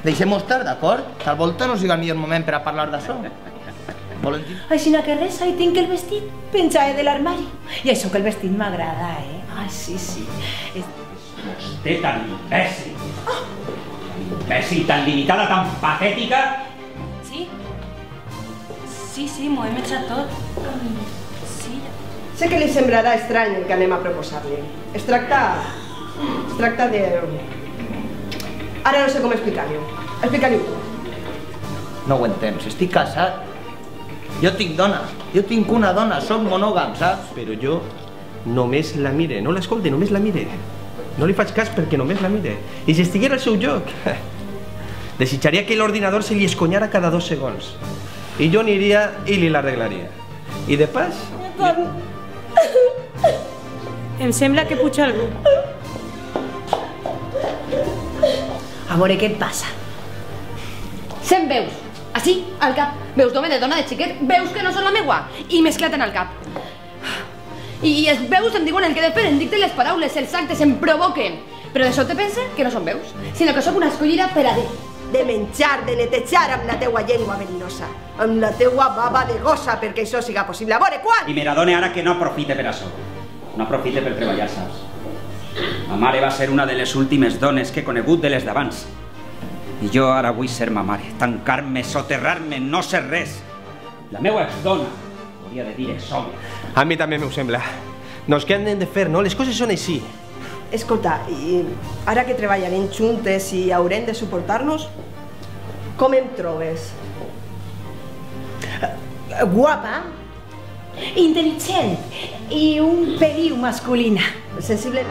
Deixem-ho estar, d'acord? Tal volta no sigui el millor moment per a parlar d'això. Volen dir? Així que res, ahí tinc el vestit penjat de l'armari. I això que el vestit m'agrada, eh? Ah, sí, sí. Vostè tan imbècil. Tan imbècil, tan limitada, tan patètica. Sí? Sí, m'ho hem eixat tot. Sí. Sé que li semblarà estrany el que anem a proposar-li. Es tracta de... Ara no sé com explicar-ho. Explica-li-ho tu. No ho entenc, estic casat. Jo tinc dona, jo tinc una dona, soc monògam, saps? Però jo només la mire, no l'escolte, només la mire. No li faig cas perquè només la mire. I si estiguera al seu lloc, desitjaria que l'ordinador se li esconyara cada 2 segons. I jo aniria i li l'arreglaria. I de pas... Em sembla que puja algú. A veure què et passa. Sent veus, així, al cap. Veus d'home, de dona, de xiquet, veus que no són la meua. I m'esclaten al cap. I els veus em diuen el que he de fer, em dicten les paraules, els actes, em provoquen. Però de sobte pense que no són veus, sinó que sóc una escollida per a dir. De menjar, de netejar amb la teua llengua verinosa, amb la teua baba de gossa perquè això siga possible. A veure, quan? I me n'adone ara que no aprofite per això. No aprofite per treballar, saps? Ma mare va ser una de les últimes dones que he conegut de les d'abans. I jo ara vull ser ma mare, tancar-me, soterrar-me, no ser res. La meua exdona hauria de dir som. A mi també m'ho sembla. Doncs què hem de fer, no? Les coses són així. Escolta, i ara que treballarem juntes i haurem de suportar-nos, com em trobes? Guapa, intel·ligent i un peliu masculina. Sensible...